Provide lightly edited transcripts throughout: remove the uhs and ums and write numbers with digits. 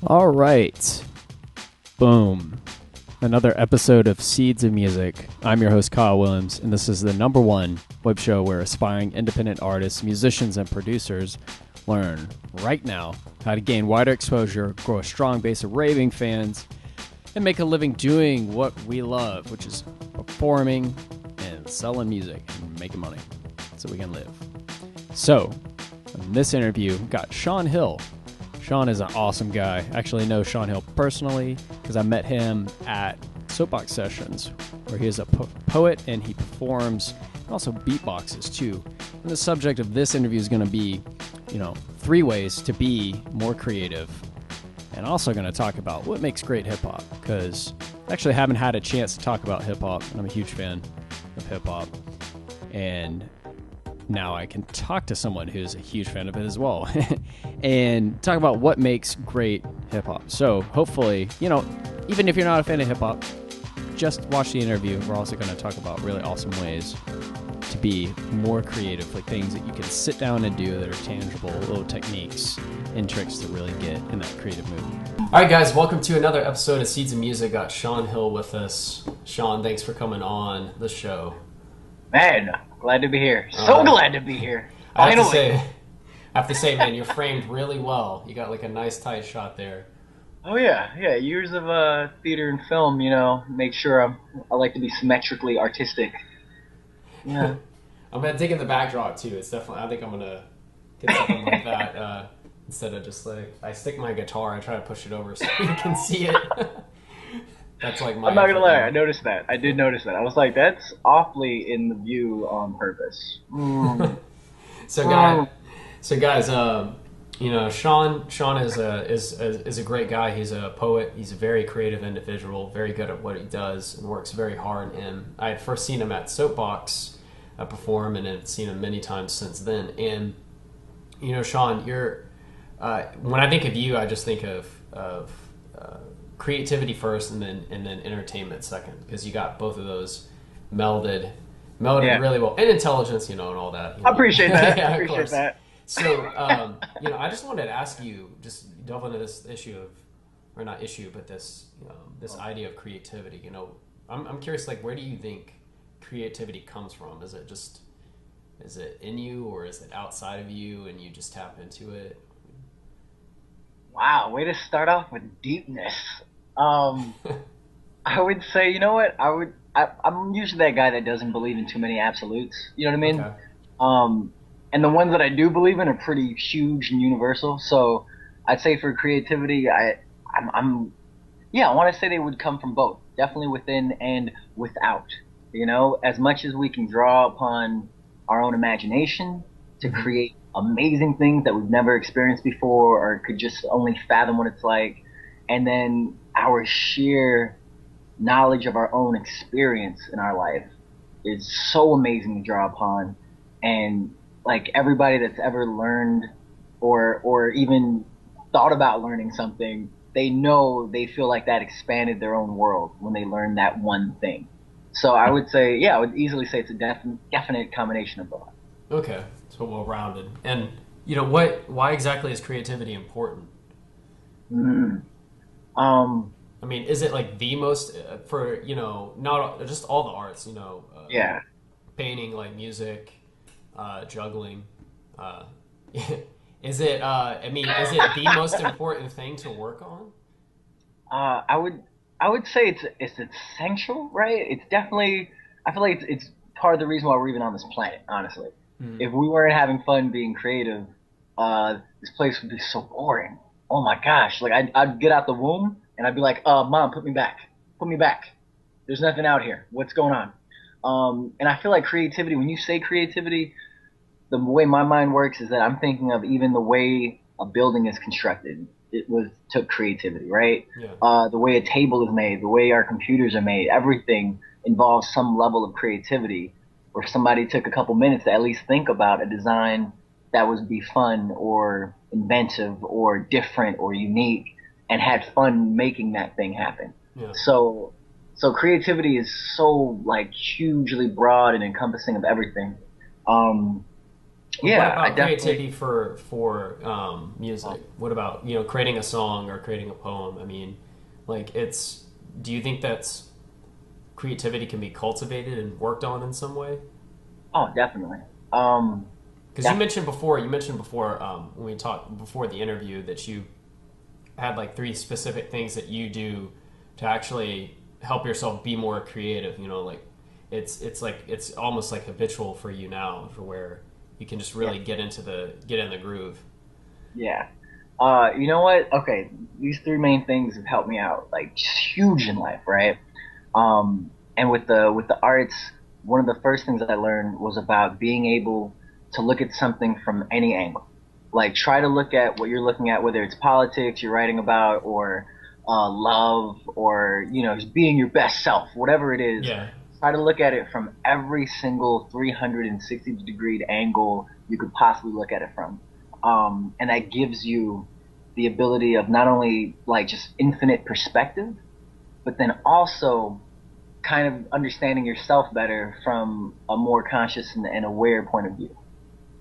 All right. Boom. Another episode of Seeds of Music. I'm your host, Kyle Williams, and this is the #1 web show where aspiring independent artists, musicians, and producers learn right now how to gain wider exposure, grow a strong base of raving fans, and make a living doing what we love, which is performing and selling music and making money so we can live. So, in this interview, we've got Sean Hill. Sean is an awesome guy. I actually know Sean Hill personally because I met him at Soapbox Sessions, where he is a poet and he performs and also beatboxes too. And the subject of this interview is going to be, 3 ways to be more creative. And also going to talk about what makes great hip-hop, because I actually haven't had a chance to talk about hip-hop, and I'm a huge fan of hip-hop. And now I can talk to someone who's a huge fan of it as well and talk about what makes great hip-hop. So hopefully, even if you're not a fan of hip-hop, just watch the interview. We're also going to talk about really awesome ways to be more creative, like things that you can sit down and do that are tangible, little techniques and tricks to really get in that creative mood. All right, guys, welcome to another episode of Seeds of Music. Got Sean Hill with us. Sean, thanks for coming on the show. Man, glad to be here. Glad to be here. I have to say, man, you're framed really well. You got like a nice tight shot there. Oh yeah. Years of theater and film, make sure I like to be symmetrically artistic. Yeah. I'm gonna dig in the backdrop too. It's definitely. I think I'm gonna get something like that instead of just like I stick my guitar. I try to push it over so you can see it. That's like my. I'm not gonna lie. I noticed that. I did notice that. I was like, that's awfully in the view on purpose. So guys, Sean is a great guy. He's a poet. He's a very creative individual, very good at what he does, and works very hard. And I had first seen him at Soapbox perform, and had seen him many times since then. And Sean, you're when I think of you, I just think of creativity first, and then entertainment second, because you got both of those melded really well, and intelligence, and all that. I appreciate that. yeah, I appreciate that. So, I just wanted to ask you, just delve into this issue or not issue, but this idea of creativity. I'm curious, like, where do you think creativity comes from? Is it in you, or is it outside of you, and you just tap into it? Wow, way to start off with deepness. I would say, I'm usually that guy that doesn't believe in too many absolutes. You know what I mean? Okay. And the ones that I do believe in are pretty huge and universal. So I'd say for creativity, I want to say they would come from both, definitely within and without. As much as we can draw upon our own imagination to create amazing things that we've never experienced before, or could just only fathom what it's like, and then our sheer knowledge of our own experience in our life is so amazing to draw upon. And like everybody that's ever learned or even thought about learning something, they feel like that expanded their own world when they learned that one thing. So I would say, I would easily say it's a definite combination of both. Okay, so well-rounded. And why exactly is creativity important? I mean, is it like the most for not just all the arts? Painting, like music, juggling. Is it? Is it the most important thing to work on? I would say it's essential, right? It's definitely. I feel like it's part of the reason why we're even on this planet. Honestly, if we weren't having fun being creative, this place would be so boring. Oh my gosh! Like I'd get out the womb and I'd be like, Mom, put me back. There's nothing out here. What's going on? And I feel like creativity. When you say creativity, the way my mind works is that I'm thinking of even the way a building is constructed. Took creativity, right? Yeah. The way a table is made, the way our computers are made, everything involves some level of creativity, where somebody took a couple minutes to at least think about a design that would be fun or inventive or different or unique, and had fun making that thing happen. Yeah. So creativity is so like hugely broad and encompassing of everything. What Yeah, I about definitely. creativity for music? What about, creating a song or creating a poem? I mean, like it's. Do you think that's creativity can be cultivated and worked on in some way? Oh, definitely. Um, Because definitely. you mentioned before when we talked before the interview that you had like three specific things that you do to actually help yourself be more creative. Like it's like it's almost like habitual for you now, for where you can just Yeah. really get in the groove. Yeah. You know what? Okay, these three main things have helped me out like huge in life, right? And with the arts, one of the first things I learned was about being able to look at something from any angle. Like try to look at what you're looking at, whether it's politics you're writing about, or love, or just being your best self, whatever it is. Yeah. Try to look at it from every single 360-degree angle you could possibly look at it from, and that gives you the ability of not only like just infinite perspective, but then also kind of understanding yourself better from a more conscious and aware point of view.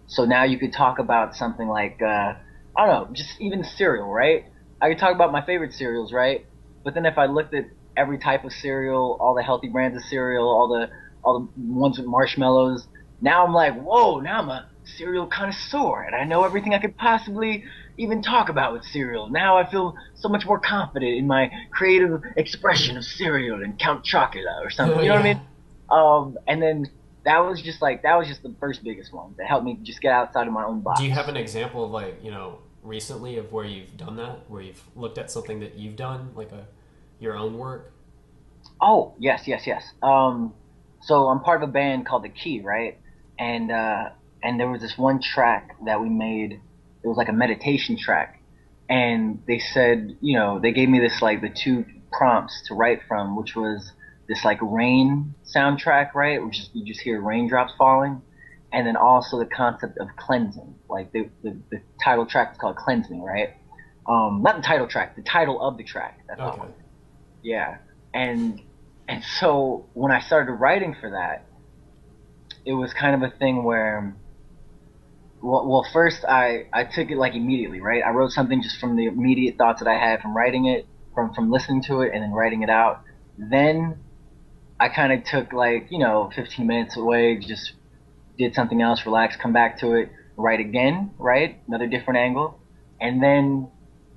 So now you could talk about something like I don't know, just even cereal, right? I could talk about my favorite cereals, right? But then if I looked at every type of cereal, all the healthy brands of cereal, all the ones with marshmallows, now I'm like, whoa, now I'm a cereal connoisseur, and I know everything I could possibly even talk about with cereal. Now I feel so much more confident in my creative expression of cereal and Count Chocula or something. You know what I Yeah. mean? And then that was just the first biggest one that helped me just get outside of my own Do you have box. an example of like recently of where you've done that, where you've looked at something that you've done like a your own work? Oh, yes, yes, yes. So I'm part of a band called The Key, right? And there was this one track that we made. It was like a meditation track, and they said, they gave me this like the two prompts to write from, which was this like rain soundtrack, right? Which is you just hear raindrops falling, and then also the concept of cleansing. Like the title track is called Cleanse Me, right? Not the title track, the title of the track. That's Okay. awkward. Yeah. And and so when I started writing for that, it was kind of a thing where well first I took it like immediately, right? I wrote something just from the immediate thoughts that I had from writing it, from listening to it and then writing it out. Then I kind of took like, 15 minutes away, just did something else, relax, come back to it, write again, right? Another different angle. And then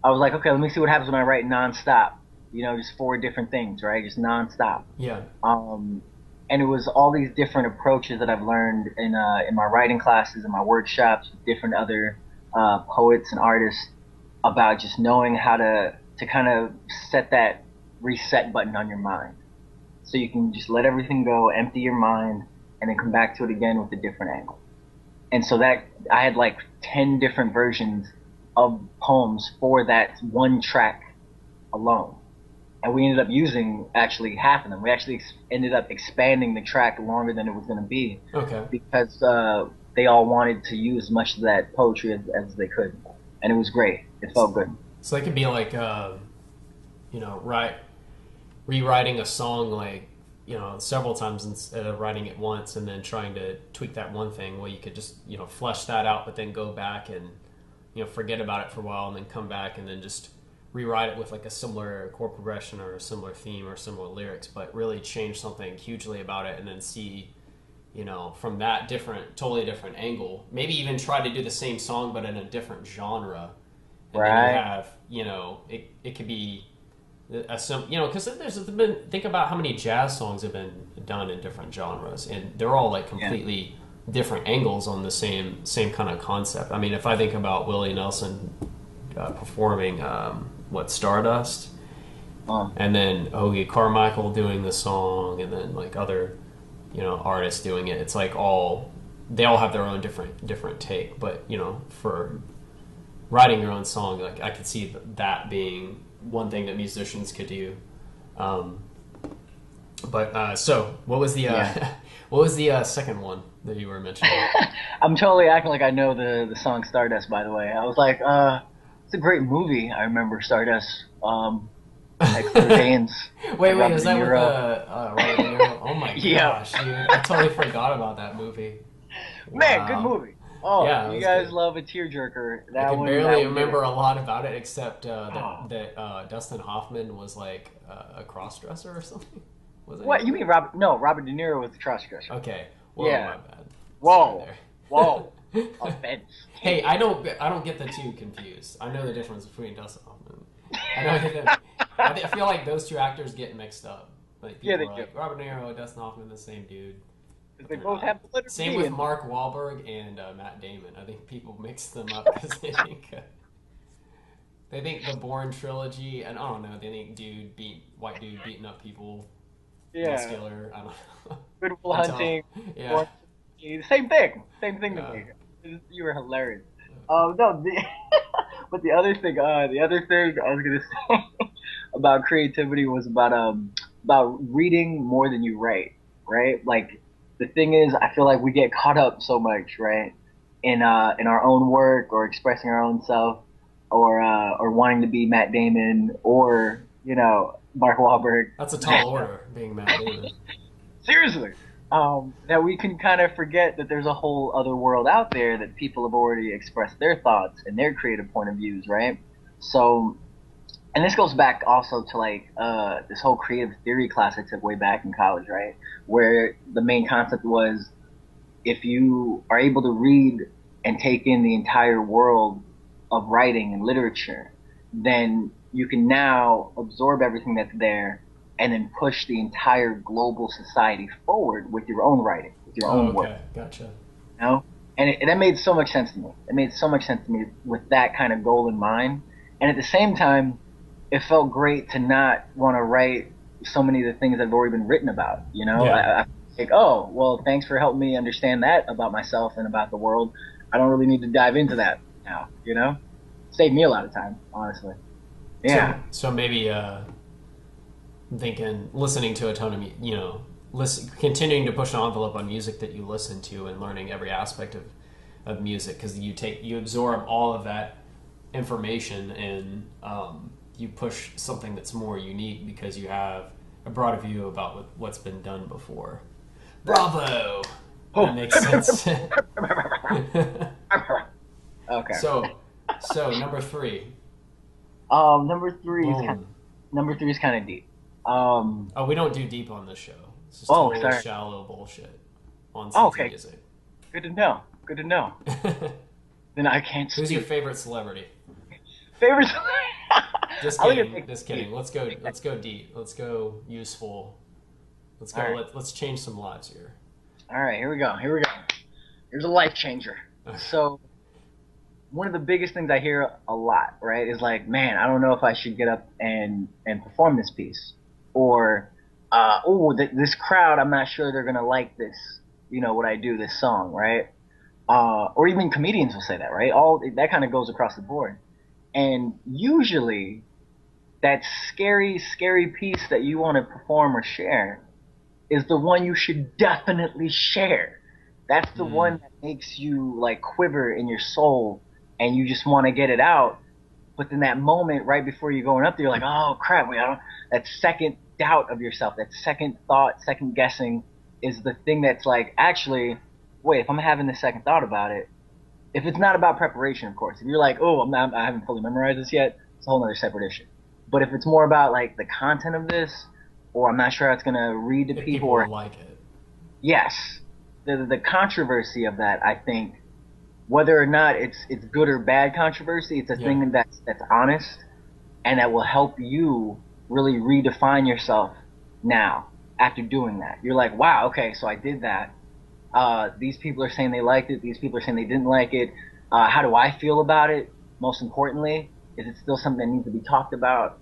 I was like, okay, let me see what happens when I write nonstop. Just four different things, right? Just nonstop. Yeah. Um, and it was all these different approaches that I've learned in my writing classes and my workshops with different other poets and artists about just knowing how to kind of set that reset button on your mind, so you can just let everything go, empty your mind, and then come back to it again with a different angle. And so that I had like 10 different versions of poems for that one track alone. And we ended up using actually half of them. We actually ended up expanding the track longer than it was going to be Okay. because they all wanted to use as much of that poetry as they could. And it was great. It felt good. So that could be like, right, rewriting a song like, several times instead of writing it once and then trying to tweak that one thing. Well, you could just, flesh that out, but then go back and, forget about it for a while and then come back and then just rewrite it with like a similar chord progression or a similar theme or similar lyrics, but really change something hugely about it and then see, from that totally different angle. Maybe even try to do the same song but in a different genre, and then you Right? have, it could be because there's been think about how many jazz songs have been done in different genres, and they're all like Yeah. completely different angles on the same kind of concept. I mean, if I think about Willie Nelson performing what Stardust, Um, and then Ogie Carmichael doing the song, and then like other artists doing it, it's like they all have their own different take. But for writing your own song, like I could see that being one thing that musicians could do. Um, but so, what was the yeah. what was the second one that you were mentioning? I'm totally acting like I know the song Stardust, by the way. I was like, it's a great movie. I remember Stardust. Had Claire Danes, had Wait, Robert is De that with Niro. Robert De Niro? Oh my Yeah. gosh, dude! I totally forgot about that movie. Man, good Wow. movie. Oh, Yeah, if it you was guys good. love a tearjerker, I that can one. barely That one did remember it. a lot about it except Oh. that Dustin Hoffman was like a cross-dresser or something. Was What you anyone? mean, Robert? No, Robert De Niro was the crossdresser. Okay. Whoa, Yeah. my bad. Sorry Whoa. there. Whoa. Offense Hey, taken. I don't get the two confused. I know the difference between Dustin Hoffman. I know that. I feel like those two actors get mixed up. Like Yeah, people they are do. like Robert De Niro, Dustin Hoffman, the same dude, 'Cause but they they're both not. have the letter Same D with in them. Mark Wahlberg and Matt Damon. I think people mix them up because they think the Bourne trilogy, and I don't know. They think white dude beating up people, Yeah. muscular. I don't know. Good Will Until Hunting. yeah, Or same thing. Same thing to yeah. me. You were hilarious. No. But the other thing I was gonna say about creativity was about reading more than you write, right? Like the thing is, I feel like we get caught up so much, right, in our own work or expressing our own self, or wanting to be Matt Damon or Mark Wahlberg. That's a tall order, being Matt Damon. Seriously, that we can kind of forget that there's a whole other world out there that people have already expressed their thoughts and their creative point of views, right? So, and this goes back also to like this whole creative theory class I took way back in college, right? Where the main concept was if you are able to read and take in the entire world of writing and literature, then you can now absorb everything that's there and then push the entire global society forward with your own writing, with your Oh, own work, okay, gotcha. you know? And that made so much sense to me. It made so much sense to me with that kind of goal in mind. And at the same time, it felt great to not want to write so many of the things that have already been written about. Yeah. I like, oh, well, thanks for helping me understand that about myself and about the world. I don't really need to dive into that now. Saved me a lot of time, honestly. So, Yeah. so maybe listening to a ton of continuing to push the envelope on music that you listen to and learning every aspect of music because you absorb all of that information and you push something that's more unique because you have a broader view about what's been done before. Bravo. That Oh. makes sense. Okay. So number three. Number three is Boom. kind of deep. Oh, we don't do deep on this show. This is Oh, totally sorry. shallow bullshit on Oh, CT okay. music. Good to know. Good to know. Then I can't Who's your speak. favorite celebrity? Favorites? Just I was gonna kidding. take Just kidding. Let's go. Let's go deep. Let's go useful. Let's go. All right. Let's change some lives here. All right, here we go. Here we go. Here's a life changer. So, one of the biggest things I hear a lot, right, is like, man, I don't know if I should get up and perform this piece, or, this crowd, I'm not sure they're gonna like this, what I do, this song, right? Or even comedians will say that, right? All that kind of goes across the board, and usually that scary, scary piece that you want to perform or share is the one you should definitely share. That's the one that makes you like quiver in your soul and you just want to get it out. But then that moment right before you're going up there, you're like, oh crap, that second doubt of yourself, that second thought, second guessing is the thing that's like, actually, wait, if I'm having this second thought about it, if it's not about preparation, of course, if you're like, oh, I haven't fully memorized this yet, it's a whole other separate issue. But if it's more about like the content of this, or I'm not sure how it's gonna read to If people, people or will like it. yes, the controversy of that, I think, whether or not it's good or bad controversy, it's a thing that's honest and that will help you really redefine yourself now after doing that. You're like, wow, okay, so I did that. These people are saying they liked it. These people are saying they didn't like it. How do I feel about it? Most importantly, is it still something that needs to be talked about?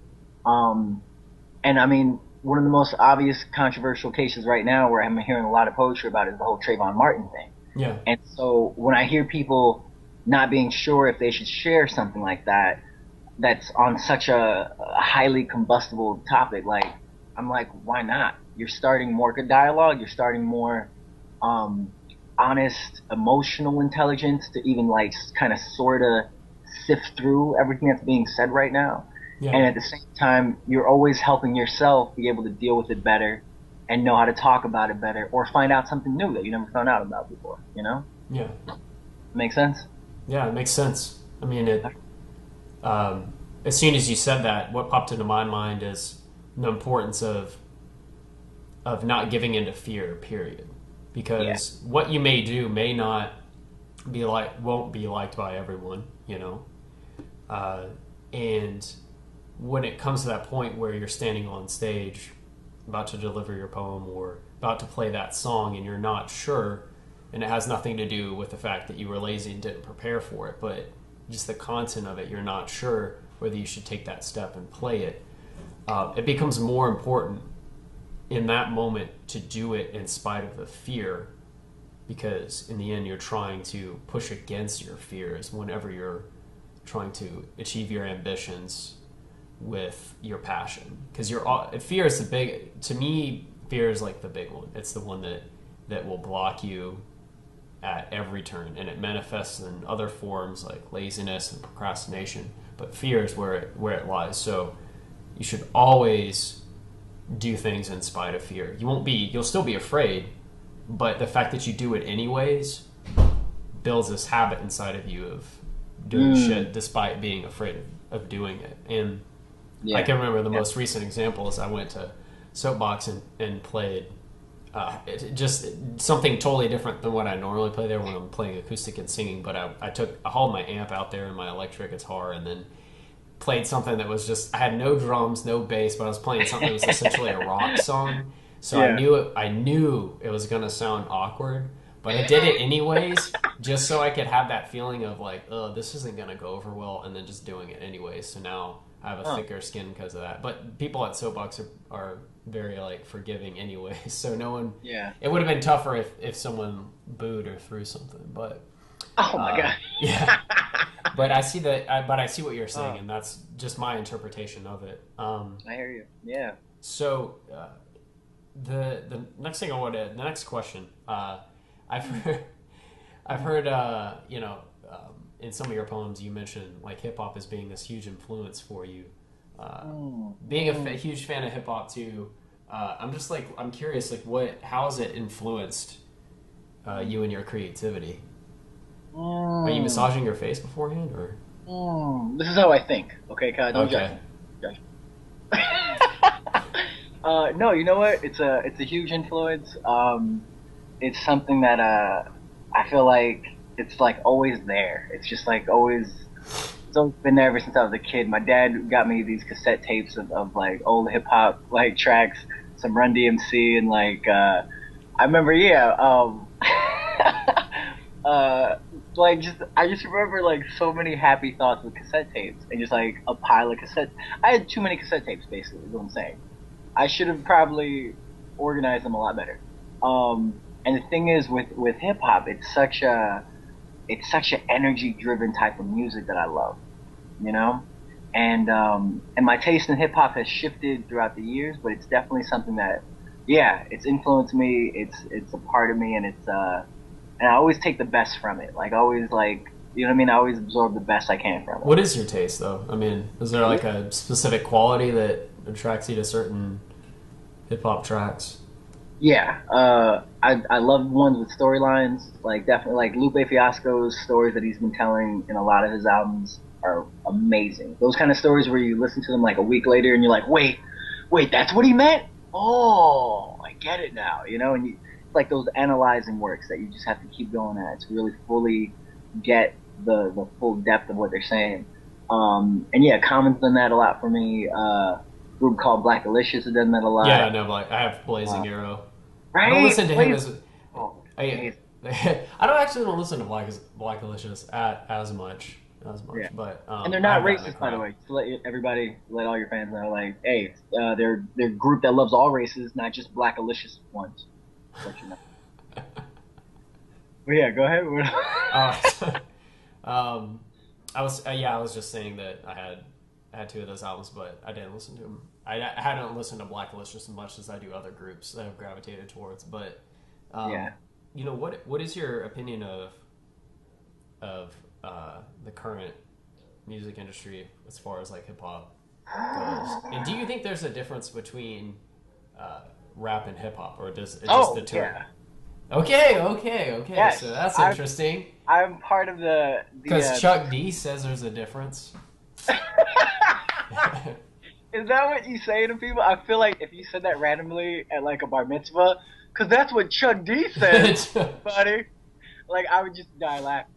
And I mean, one of the most obvious controversial cases right now where I'm hearing a lot of poetry about is the whole Trayvon Martin thing. Yeah. And so when I hear people not being sure if they should share something like that, that's on such a highly combustible topic, like, I'm like, why not? You're starting more good dialogue. You're starting more honest, emotional intelligence to even like kind of sort of sift through everything that's being said right now. Yeah. And at the same time, you're always helping yourself be able to deal with it better and know how to talk about it better or find out something new that you never found out about before, Yeah. Make sense? Yeah, it makes sense. I mean, as soon as you said that, what popped into my mind is the importance of not giving into fear. Period. Yeah. Because what you may do may not won't be liked by everyone. You know, and when it comes to that point where you're standing on stage about to deliver your poem or about to play that song and you're not sure, and it has nothing to do with the fact that you were lazy and didn't prepare for it, but just the content of it, you're not sure whether you should take that step and play it. It becomes more important in that moment to do it in spite of the fear, because in the end you're trying to push against your fears whenever you're trying to achieve your ambitions with your passion. Because fear is the big, to me, fear is like the big one. It's the one that will block you at every turn, and it manifests in other forms like laziness and procrastination, but fear is where it lies. So you should always do things in spite of fear. You'll still be afraid, but the fact that you do it anyways builds this habit inside of you of doing shit despite being afraid of doing it. And I can remember the most recent example is I went to Soapbox and played just something totally different than what I normally play there when I'm playing acoustic and singing. But I hauled my amp out there and my electric guitar and then played something that was just, I had no drums, no bass, but I was playing something that was essentially a rock song. So I knew it was going to sound awkward, but I did it anyways, just so I could have that feeling of like, oh, this isn't going to go over well, and then just doing it anyways. So now I have a thicker skin because of that. But people at Soapbox are very like forgiving anyways. So no one, it would have been tougher if someone booed or threw something, but oh my god, yeah. But I see but I see what you're saying, and that's just my interpretation of it. I hear you. Yeah. So the next thing the next question, I've heard in some of your poems you mentioned like hip hop as being this huge influence for you. Being a huge fan of hip hop too, I'm curious how has it influenced you and your creativity? Are you massaging your face beforehand, or? This is how I think. Okay, Kyle, don't judge me. No, you know what? It's a huge influence. It's something that I feel like it's like always there. It's just like always. It's always been there ever since I was a kid. My dad got me these cassette tapes of like old hip hop like tracks, some Run DMC, and like I remember, I just remember like so many happy thoughts with cassette tapes and just like a pile of cassette. I had too many cassette tapes, basically, is what I'm saying. I should have probably organized them a lot better. And the thing is, with hip hop, it's such an energy driven type of music that I love, you know. And my taste in hip hop has shifted throughout the years, but it's definitely something that, it's influenced me. It's a part of me, and and I always take the best from it. Like always, like, you know what I mean. I always absorb the best I can from it. What is your taste, though? I mean, is there like a specific quality that attracts you to certain hip hop tracks? Yeah, I love ones with storylines. Like definitely, like Lupe Fiasco's stories that he's been telling in a lot of his albums are amazing. Those kind of stories where you listen to them like a week later and you're like, wait, that's what he meant. Oh, I get it now. You know, and it's like those analyzing works that you just have to keep going at to really fully get the full depth of what they're saying. And yeah, Common's done that a lot for me. Group called Black Alicious has done that a lot. Yeah, I know. I have Blazing Arrow. Right? I don't listen to him as. Amazing. I don't listen to Black Alicious as much. Yeah. But and they're not racist, by the way. To let all your fans know, like, hey, they're a group that loves all races, not just Black Alicious ones. Let you know. But yeah, go ahead. I was just saying that I had two of those albums, but I didn't listen to them. I hadn't listened to Black Alicious as much as I do other groups that I've gravitated towards. But you know, what is your opinion of the current music industry as far as like hip hop goes? And do you think there's a difference between rap and hip hop, or does it just the term? Okay. Yes, So that's interesting. I'm part of the Because Chuck D says there's a difference. Is that what you say to people? I feel like if you said that randomly at like a bar mitzvah, because that's what Chuck D says, buddy. Like I would just die laughing.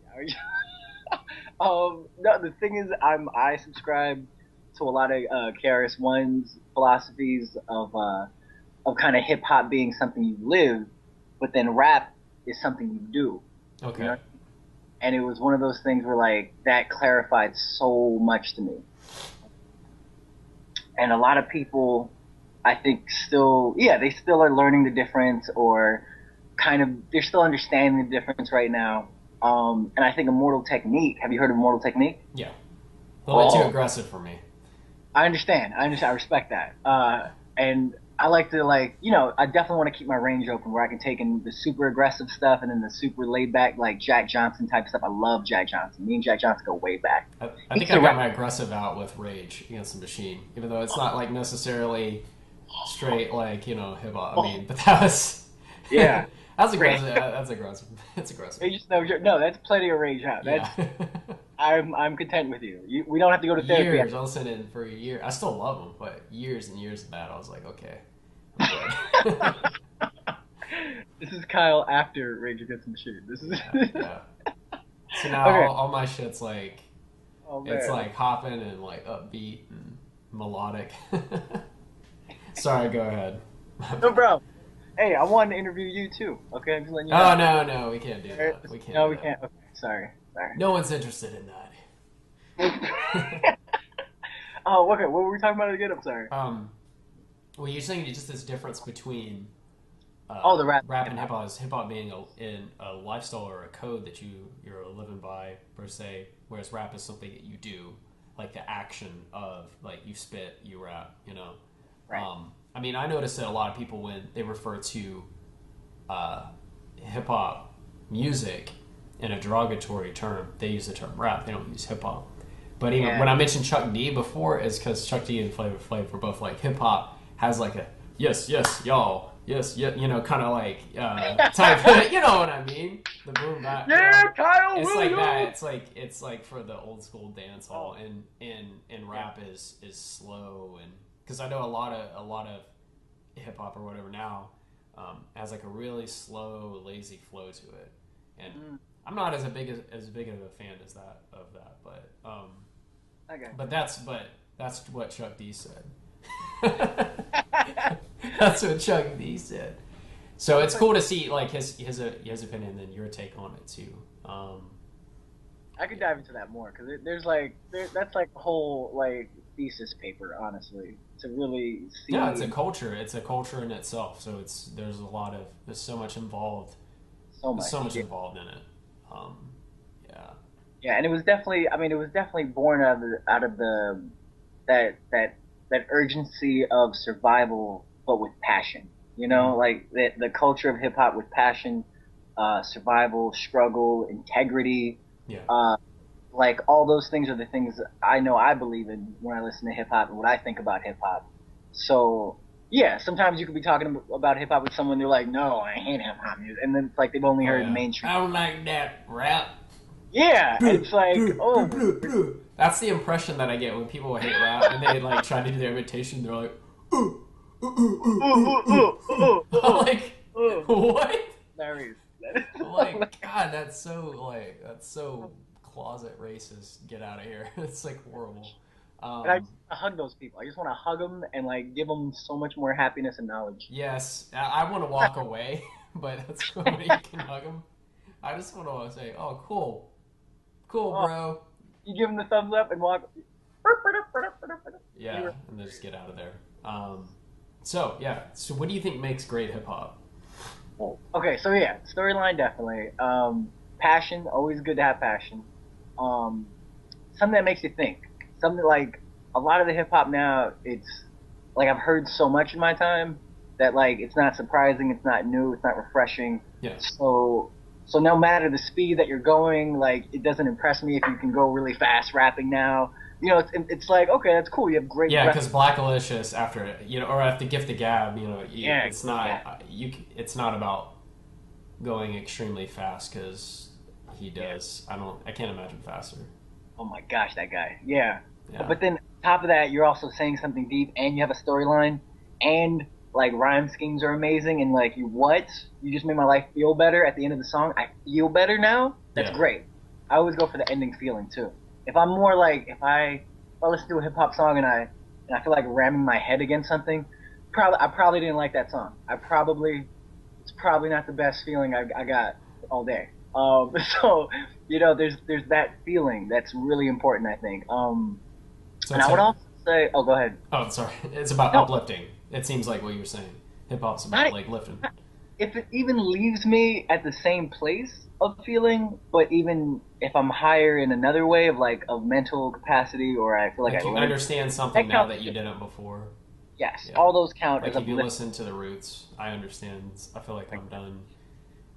No, the thing is, I subscribe to a lot of KRS-One's philosophies of kind of hip hop being something you live, but then rap is something you do. Okay. You know? And it was one of those things where like that clarified so much to me. And a lot of people, I think, they still are learning the difference, or kind of they're still understanding the difference right now. And I think Immortal Technique. Have you heard of Immortal Technique? Yeah. A little bit too aggressive for me. I understand. I respect that. And I like to I definitely want to keep my range open where I can take in the super aggressive stuff and then the super laid back, like Jack Johnson type stuff. I love Jack Johnson. Me and Jack Johnson go way back. I think I got my aggressive out with Rage Against the Machine, even though it's not like necessarily straight like, hip hop. I mean, but that was yeah. That's aggressive. That's aggressive. It's aggressive. No, that's plenty of rage out. That's I'm content with you. We don't have to go to therapy. Years, I listened in for a year. I still love them, but years and years of that, I was like, okay, I'm good. This is Kyle after Rage Against the Machine. This is yeah. So now all my shit's like, it's like hopping and like upbeat and melodic. Sorry, go ahead. No, bro. Hey, I wanted to interview you too. Okay, I'm just letting you know. Oh no, we can't do that. We can't. No, we can't. Okay, sorry. No one's interested in that. Oh, okay. What were we talking about again? I'm sorry. Well, you're saying just this difference between the rap and hip hop is hip hop being a lifestyle or a code that you're living by per se, whereas rap is something that you do, like the action of like you spit, you rap, Right. I mean, I noticed that a lot of people, when they refer to hip hop music in a derogatory term, they use the term rap. They don't use hip hop. But even when I mentioned Chuck D before, is because Chuck D and Flavor Flav were both like hip hop has like a yes, y'all, yes, kind of like type. You know what I mean? The boom bap. Yeah, Kyle. It's like that. It's like for the old school dance hall, and rap is slow, and because I know a lot of hip hop or whatever now has like a really slow, lazy flow to it, and I'm not as big of a fan as that, but okay. But that's what Chuck D said. That's what Chuck D said. So it's cool to see like his opinion and then your take on it too. I could dive into that more because that's like a whole like thesis paper, honestly, to really see. Yeah, it's a culture. It's a culture in itself. So there's so much involved. So much involved in it. Yeah, and it was definitely born out of that urgency of survival, but with passion. Like the culture of hip hop with passion, survival, struggle, integrity. Yeah. Like all those things are the things I know I believe in when I listen to hip hop and what I think about hip hop. So yeah, sometimes you could be talking about hip hop with someone, they're like, "No, I hate hip hop music," and then it's like they've only heard mainstream. I don't like that rap. Yeah, it's like, That's the impression that I get when people hate rap and they like try to do their imitation. They're like, like, what? Like, God, that's so closet racist. Get out of here. It's like horrible. And I hug those people. I just want to hug them and like give them so much more happiness and knowledge. Yes, I want to walk away, but that's when you can hug them. I just want to say, "Oh, cool, bro." You give them the thumbs up and walk. Yeah, and then just get out of there. So what do you think makes great hip hop? Okay, so yeah, storyline definitely. Passion, always good to have passion. Something that makes you think. Something like a lot of the hip hop now, it's like I've heard so much in my time that like it's not surprising, it's not new, it's not refreshing. Yeah. So no matter the speed that you're going, like it doesn't impress me if you can go really fast rapping now. It's like, okay, that's cool. You have great. Yeah, because Blackalicious after or after Gift of Gab, it's not it's not about going extremely fast because he does. I can't imagine faster. Oh my gosh, that guy. Yeah. Yeah. But then, on top of that, you're also saying something deep, and you have a storyline, and like rhyme schemes are amazing, and like you just made my life feel better at the end of the song. I feel better now. That's Yeah. great. I always go for the ending feeling too. If I'm more like if I listen to a hip hop song and I feel like ramming my head against something, I probably didn't like that song. It's probably not the best feeling I got all day. So there's that feeling that's really important, I think. So And I would also say, oh, go ahead. oh, sorry. It's about No, uplifting. It seems like what you're saying. Hip hop's not about like lifting. if it even leaves me at the same place of feeling, but even if I'm higher in another way of mental capacity, or I feel like Like I you learned, understand something that now counts. that you didn't before. Yes, Yeah. all those count Like as if you uplift. listen to the Roots, I understand. I feel like I'm done.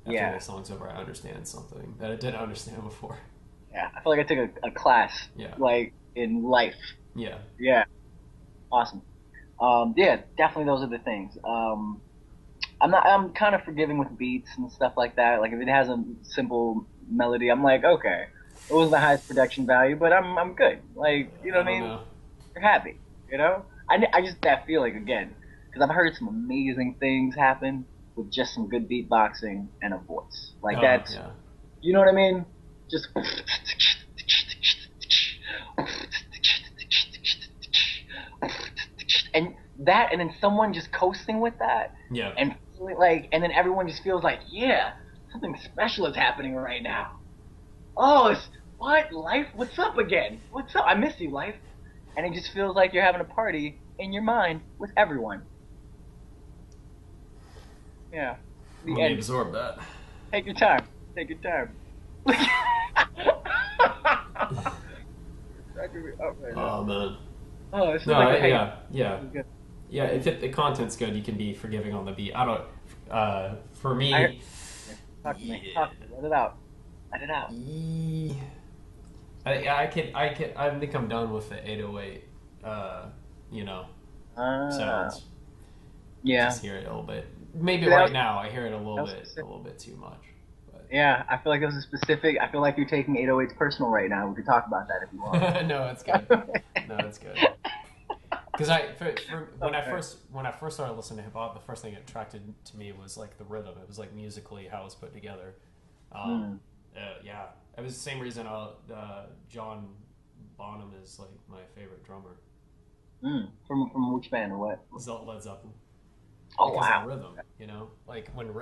After Yeah, the song's over, I understand something that I didn't understand before. yeah. I feel like I took a class, Yeah. like in life. Yeah. Yeah, awesome. Yeah, definitely those are the things. I'm kind of forgiving with beats and stuff like that. Like if it has a simple melody, I'm like, okay, it wasn't the highest production value, but I'm good. Like, you know I what I don't mean? know. You're happy, you know? I just that feeling again because I've heard some amazing things happen with just some good beatboxing and a voice. Like that's, Yeah. you know what I mean? Just and that, and then someone just coasting with that, Yeah. and like, and then everyone just feels like, yeah, something special is happening right now. Oh, what life? What's up again? What's up? I miss you, life. And it just feels like you're having a party in your mind with everyone. Yeah. The Let me end. absorb that. Take your time. Take your time. Cracking me up right now. Oh man. Oh, this is No, like a yeah. This is good. Yeah, if the content's good, you can be forgiving on the beat. I don't. For I, me, talk to me. yeah. Talk to me. Let it out. Let it out. I think I'm done with the 808. Sounds. Yeah. Just hear it a little bit. Maybe That right was- now I hear it a that was little bit too much. But Yeah, I feel like it was a specific. I feel like you're taking 808s personal right now. We could talk about that if you want. no, it's good. No, it's good. Because when I first started listening to hip hop, the first thing that attracted to me was like the rhythm. It was like musically how it was put together. Yeah, it was the same reason John Bonham is like my favorite drummer. From which band or what? Led Zeppelin. Oh Because wow. of rhythm, like when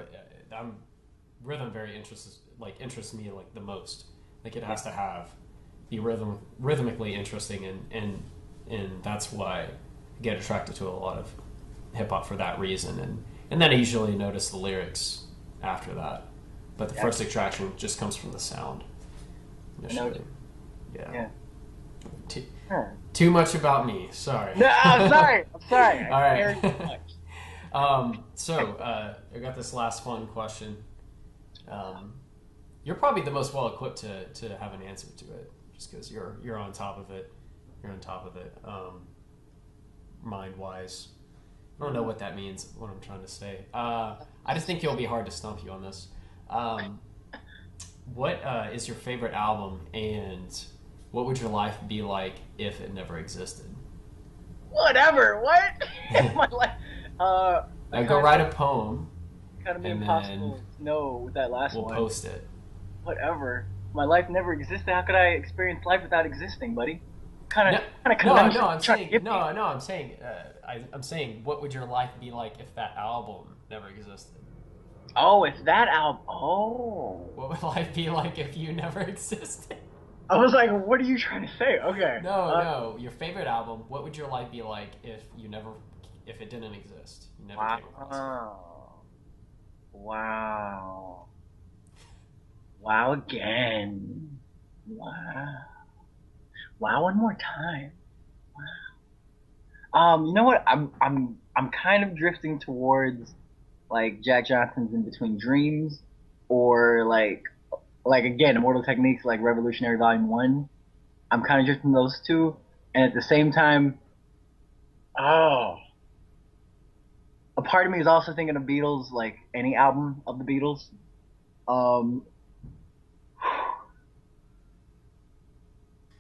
rhythm very interests me like the most. Like it has to be rhythmically interesting, and that's why I get attracted to a lot of hip hop for that reason, and then I usually notice the lyrics after that. But the first attraction just comes from the sound. Initially. Yeah. Too much about me. Sorry. No, I'm sorry. I'm sorry. All right. Very much. So I got this last fun question. You're probably the most well equipped to have an answer to it, just because you're on top of it. You're on top of it, mind wise. I don't know what that means. What I'm trying to say. I just think you'll be hard to stump you on this. What is your favorite album, and what would your life be like if it never existed? Whatever. What? My life. Now go write a poem. Kind of be and impossible then to know with that last we'll one. post it. Whatever. My life never existed. How could I experience life without existing, buddy? No, I'm saying me. I'm saying I'm saying what would your life be like if that album never existed? Oh, it's that album. Oh. What would life be like if you never existed? I was like, what are you trying to say? Okay. No, your favorite album. What would your life be like if it didn't exist? You never came across it. Wow. Wow again. Wow. Wow one more time. Wow. You know what? I'm kind of drifting towards like Jack Johnson's In Between Dreams, or like again Immortal Techniques, like Revolutionary Volume 1. I'm kind of drifting those two, and at the same time, a part of me is also thinking of Beatles, like any album of the Beatles, Um,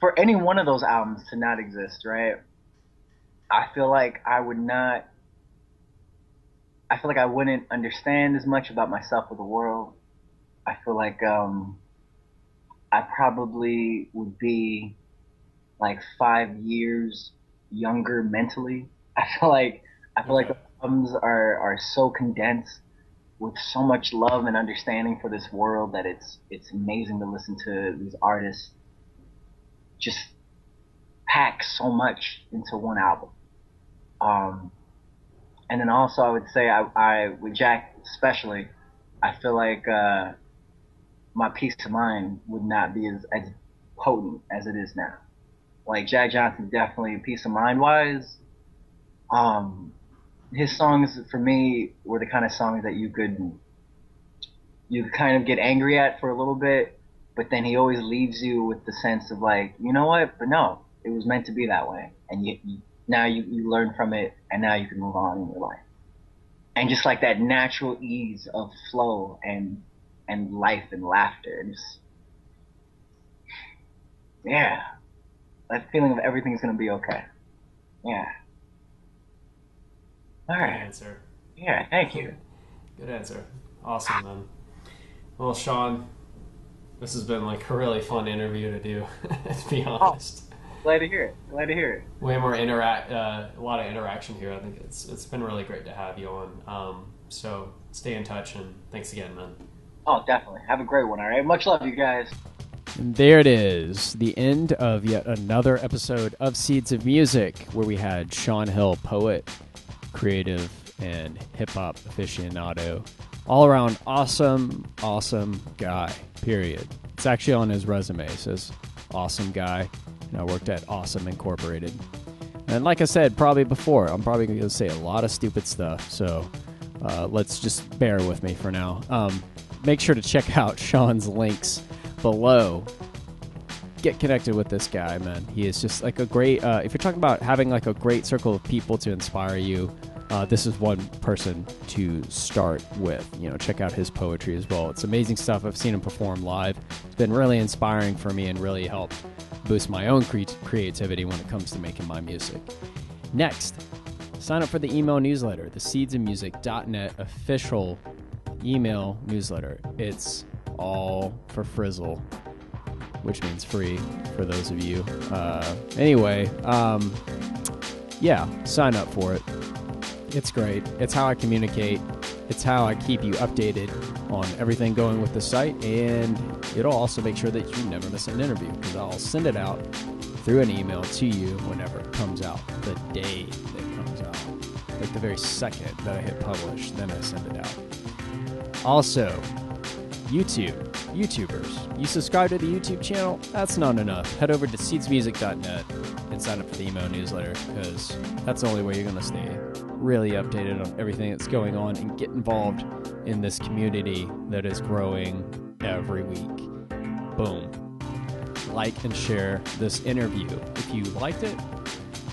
for any one of those albums to not exist, right? I feel like I would not. I feel like I wouldn't understand as much about myself or the world. I feel like I probably would be like 5 years younger mentally. I feel like Okay. the albums are so condensed with so much love and understanding for this world that it's amazing to listen to these artists just pack so much into one album. Um, and then also I would say I with Jack especially, I feel like my peace of mind would not be as potent as it is now. Like Jack Johnson definitely peace of mind wise. Um, his songs for me were the kind of songs that you kind of get angry at for a little bit, but then he always leaves you with the sense of like, you know what? But no, it was meant to be that way, and now you learn from it, and now you can move on in your life, and just like that natural ease of flow and life and laughter, and just yeah, that feeling of everything's gonna be okay. Yeah. All Good right. answer. Yeah. Thank you. Good answer. Awesome, man. Well, Sean, this has been like a really fun interview to do, to be Oh, honest. glad to hear it. Glad to hear it. Way more a lot of interaction here. I think it's been really great to have you on. So stay in touch and thanks again, man. Oh, definitely. Have a great one. All right. Much love, you guys. And there it is, the end of yet another episode of Seeds of Music, where we had Sean Hill, poet, creative, and hip-hop aficionado. All around awesome, awesome guy, period. It's actually on his resume. It says, awesome guy. And I worked at Awesome Incorporated. And like I said, probably before, I'm probably going to say a lot of stupid stuff. So let's just bear with me for now. Make sure to check out Sean's links below. Get connected with this guy, man. He is just like a great, if you're talking about having like a great circle of people to inspire you, this is one person to start with. You know, check out his poetry as well. It's amazing stuff. I've seen him perform live. It's been really inspiring for me and really helped boost my own creativity when it comes to making my music. Next, sign up for the email newsletter, the seedsofmusic.net official email newsletter. It's all for frizzle, which means free for those of you. Anyway, yeah, sign up for it. It's great. It's how I communicate. It's how I keep you updated on everything going with the site, and it'll also make sure that you never miss an interview, because I'll send it out through an email to you whenever it comes out, the day that it comes out. Like the very second that I hit publish, then I send it out. Also, YouTubers. You subscribe to the YouTube channel? That's not enough. Head over to seedsmusic.net and sign up for the email newsletter, because that's the only way you're going to stay really updated on everything that's going on and get involved in this community that is growing every week. Boom. Like and share this interview. If you liked it,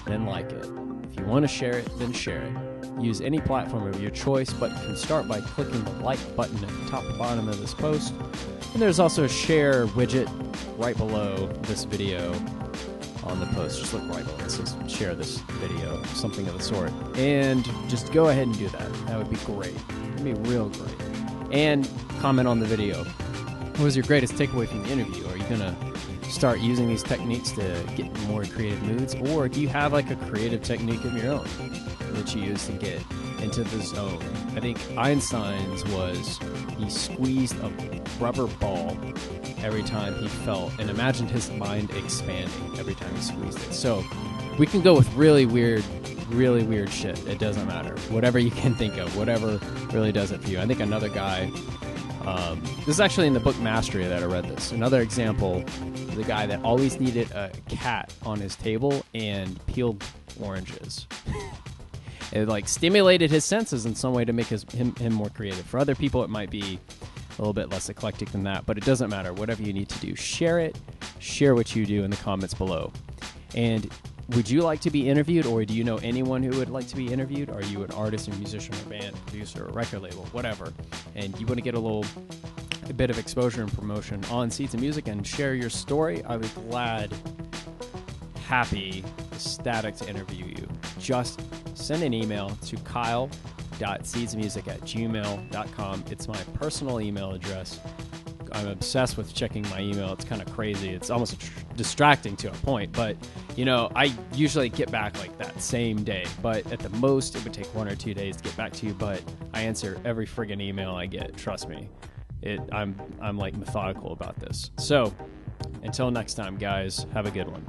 then like it. If you want to share it, then share it. Use any platform of your choice, but you can start by clicking the like button at the top and bottom of this post. And there's also a share widget right below this video on the post. Just look right below. It says share this video, something of the sort. And just go ahead and do that. That would be great. It would be real great. And comment on the video. What was your greatest takeaway from the interview? Are you going to start using these techniques to get in more creative moods? Or do you have like a creative technique of your own that you use to get into the zone? I think Einstein's was he squeezed a rubber ball every time he felt and imagined his mind expanding every time he squeezed it. So we can go with really weird shit. It doesn't matter. Whatever you can think of, whatever really does it for you. I think another guy, this is actually in the book Mastery that I read this. Another example, the guy that always needed a cat on his table and peeled oranges. It like stimulated his senses in some way to make him more creative. For other people, it might be a little bit less eclectic than that, but it doesn't matter. Whatever you need to do, share it. Share what you do in the comments below. And would you like to be interviewed, or do you know anyone who would like to be interviewed? Are you an artist, a musician, or band, producer, or record label, whatever, and you want to get a little a bit of exposure and promotion on Seeds of Music and share your story, I would be glad, happy, ecstatic to interview you. Just send an email to kyle.seedsmusic@gmail.com. It's my personal email address. I'm obsessed with checking my email. It's kind of crazy. It's almost distracting to a point, but I usually get back like that same day, but at the most it would take 1 or 2 days to get back to you, but I answer every friggin' email I get. Trust me. I'm like methodical about this. So until next time, guys, have a good one.